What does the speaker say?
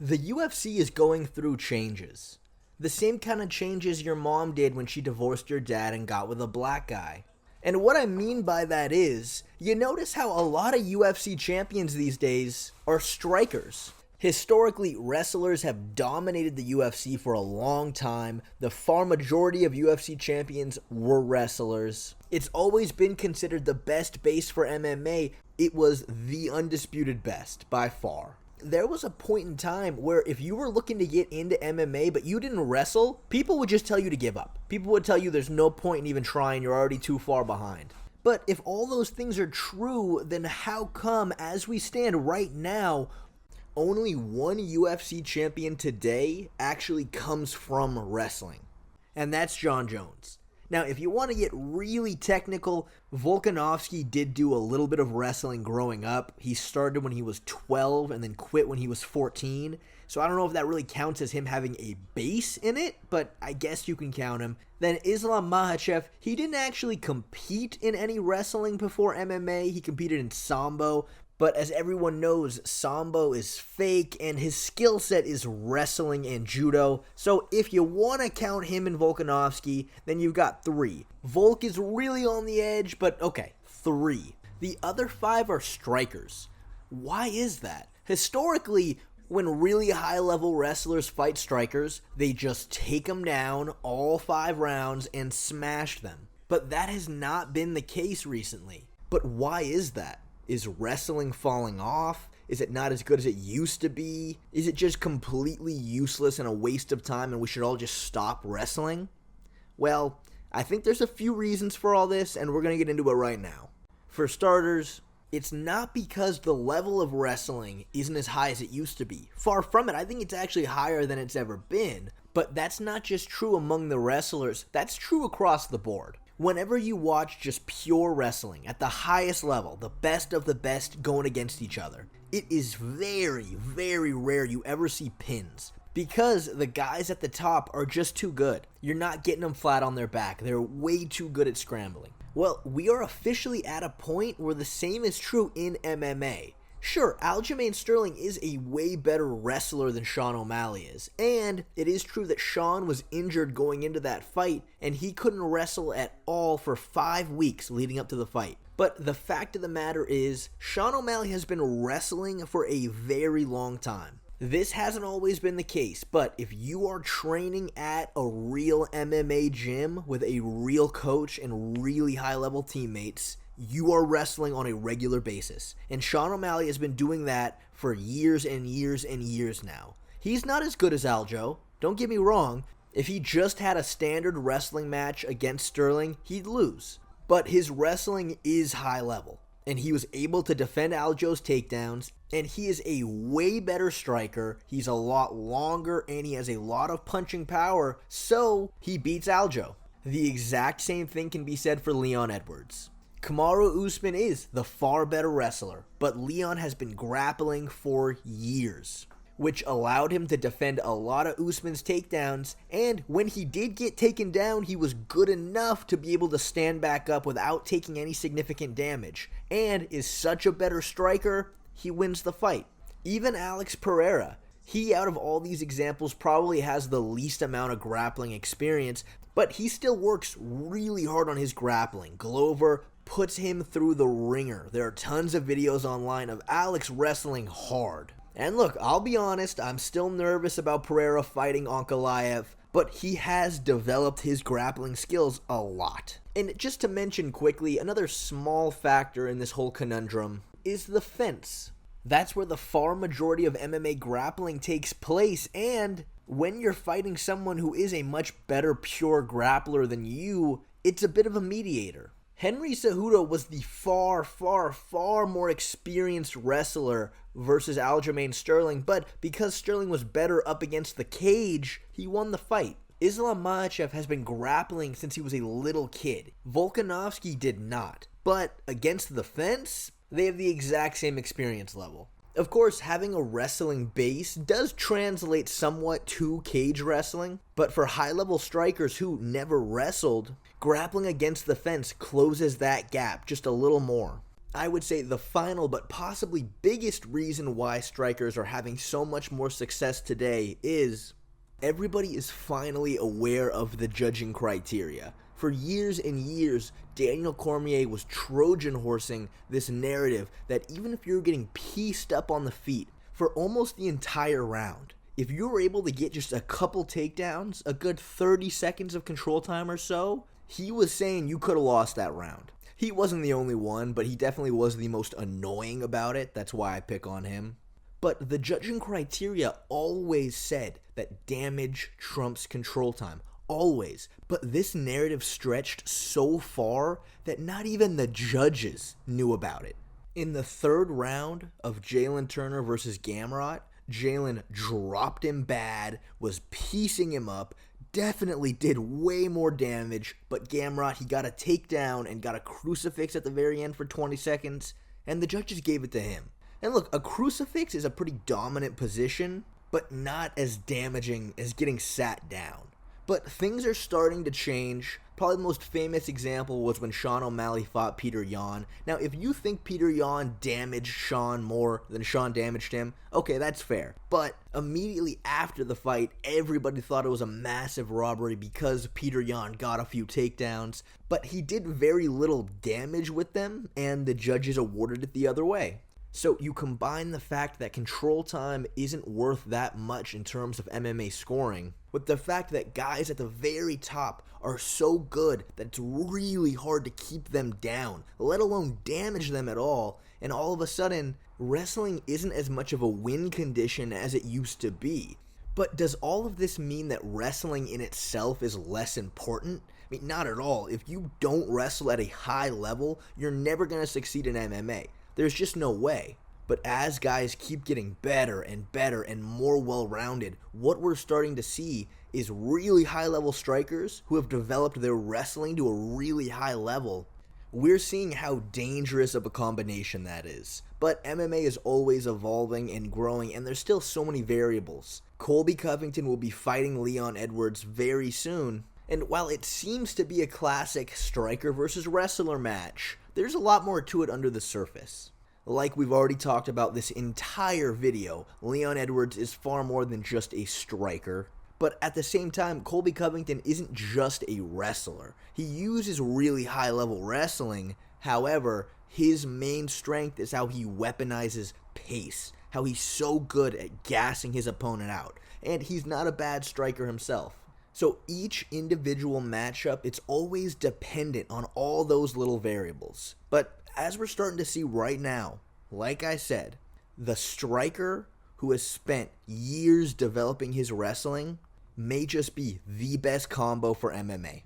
The UFC is going through changes. The same kind of changes your mom did when she divorced your dad and got with a black guy. And what I mean by that is, you notice how a lot of UFC champions these days are strikers. Historically, wrestlers have dominated the UFC for a long time. The far majority of UFC champions were wrestlers. It's always been considered the best base for MMA. It was the undisputed best, by far. There was a point in time where if you were looking to get into MMA but you didn't wrestle, people would just tell you to give up. People would tell you there's no point in even trying, you're already too far behind. But if all those things are true, then how come, as we stand right now, only one UFC champion today actually comes from wrestling? And that's Jon Jones. Now, if you want to get really technical, Volkanovski did do a little bit of wrestling growing up. He started when he was 12 and then quit when he was 14. So I don't know if that really counts as him having a base in it, but I guess you can count him. Then Islam Makhachev, he didn't actually compete in any wrestling before MMA. He competed in Sambo. But as everyone knows, Sambo is fake and his skill set is wrestling and judo. So if you want to count him and Volkanovski, then you've got 3. Volk is really on the edge, but okay, 3. The other 5 are strikers. Why is that? Historically, when really high-level wrestlers fight strikers, they just take them down all 5 rounds and smash them. But that has not been the case recently. But why is that? Is wrestling falling off? Is it not as good as it used to be? Is it just completely useless and a waste of time and we should all just stop wrestling? Well, I think there's a few reasons for all this and we're going to get into it right now. For starters, it's not because the level of wrestling isn't as high as it used to be. Far from it, I think it's actually higher than it's ever been. But that's not just true among the wrestlers, that's true across the board. Whenever you watch just pure wrestling at the highest level, the best of the best going against each other, it is very, very rare you ever see pins. Because the guys at the top are just too good. You're not getting them flat on their back. They're way too good at scrambling. Well, we are officially at a point where the same is true in MMA. Sure, Aljamain Sterling is a way better wrestler than Sean O'Malley is, and it is true that Sean was injured going into that fight, and he couldn't wrestle at all for 5 weeks leading up to the fight. But the fact of the matter is, Sean O'Malley has been wrestling for a very long time. This hasn't always been the case, but if you are training at a real MMA gym with a real coach and really high-level teammates, you are wrestling on a regular basis. And Sean O'Malley has been doing that for years and years and years now. He's not as good as Aljo, don't get me wrong. If he just had a standard wrestling match against Sterling, he'd lose. But his wrestling is high level. And he was able to defend Aljo's takedowns. And he is a way better striker. He's a lot longer and he has a lot of punching power. So he beats Aljo. The exact same thing can be said for Leon Edwards. Kamaru Usman is the far better wrestler, but Leon has been grappling for years, which allowed him to defend a lot of Usman's takedowns, and when he did get taken down, he was good enough to be able to stand back up without taking any significant damage, and is such a better striker, he wins the fight. Even Alex Pereira, he out of all these examples probably has the least amount of grappling experience, but he still works really hard on his grappling. Glover puts him through the ringer. There are tons of videos online of Alex wrestling hard. And look, I'll be honest, I'm still nervous about Pereira fighting Ankalaev, but he has developed his grappling skills a lot. And just to mention quickly, another small factor in this whole conundrum is the fence. That's where the far majority of MMA grappling takes place, and when you're fighting someone who is a much better pure grappler than you, it's a bit of a mediator. Henry Cejudo was the far, far, far more experienced wrestler versus Aljamain Sterling, but because Sterling was better up against the cage, he won the fight. Islam Makhachev has been grappling since he was a little kid. Volkanovski did not, but against the fence, they have the exact same experience level. Of course, having a wrestling base does translate somewhat to cage wrestling, but for high-level strikers who never wrestled, grappling against the fence closes that gap just a little more. I would say the final but possibly biggest reason why strikers are having so much more success today is everybody is finally aware of the judging criteria. For years and years, Daniel Cormier was Trojan horsing this narrative that even if you're getting pieced up on the feet for almost the entire round, if you were able to get just a couple takedowns, a good 30 seconds of control time or so, he was saying you could have lost that round. He wasn't the only one, but he definitely was the most annoying about it. That's why I pick on him. But the judging criteria always said that damage trumps control time. Always. But this narrative stretched so far that not even the judges knew about it. In the third round of Jalen Turner versus Gamrot, Jalen dropped him bad, was piecing him up, definitely did way more damage, but Gamrot, he got a takedown and got a crucifix at the very end for 20 seconds, and the judges gave it to him. And look, a crucifix is a pretty dominant position, but not as damaging as getting sat down. But things are starting to change. Probably the most famous example was when Sean O'Malley fought Peter Yan. Now, if you think Peter Yan damaged Sean more than Sean damaged him, okay, that's fair. But immediately after the fight, everybody thought it was a massive robbery because Peter Yan got a few takedowns. But he did very little damage with them, and the judges awarded it the other way. So you combine the fact that control time isn't worth that much in terms of MMA scoring with the fact that guys at the very top are so good that it's really hard to keep them down, let alone damage them at all, and all of a sudden, wrestling isn't as much of a win condition as it used to be. But does all of this mean that wrestling in itself is less important? I mean, not at all. If you don't wrestle at a high level, you're never going to succeed in MMA. There's just no way. But as guys keep getting better and more well-rounded, what we're starting to see is really high-level strikers who have developed their wrestling to a really high level. We're seeing how dangerous of a combination that is. But MMA is always evolving and growing, and there's still so many variables. Colby Covington will be fighting Leon Edwards very soon, and while it seems to be a classic striker versus wrestler match, there's a lot more to it under the surface. Like we've already talked about this entire video, Leon Edwards is far more than just a striker. But at the same time, Colby Covington isn't just a wrestler. He uses really high-level wrestling. However, his main strength is how he weaponizes pace, how he's so good at gassing his opponent out. And he's not a bad striker himself. So each individual matchup, it's always dependent on all those little variables. But as we're starting to see right now, like I said, the striker who has spent years developing his wrestling may just be the best combo for MMA.